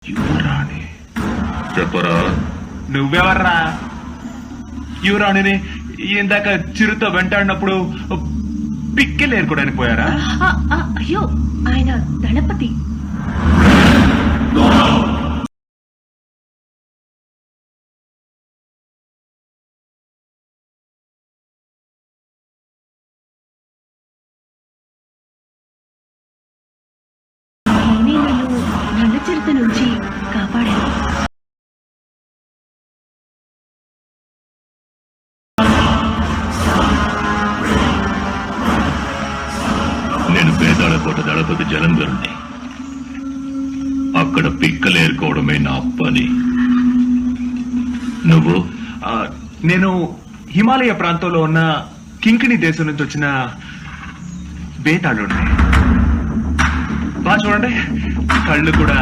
యువరాణి చెప్పరా. నువ్వెవర్రా? యువరాణిని ఇందాక చిరుతో వెంటాడినప్పుడు పిక్కెలు ఏరుకోవడానికి పోయారా? అయ్యో, ఆయన దళపతి. నేనే నన్ను నల్ల చిరుత నుంచి కాపాడాను. నేను పేదాళకోట దళపతి జలంధరుణ్ణి. అక్కడ పిక్కలేరుకోవడమే నా పని. నువ్వు? నేను హిమాలయ ప్రాంతంలో ఉన్న కింకిణి దేశం నుంచి వచ్చిన బేతాళుడిని. బాగా చూడండి, కళ్ళు కూడా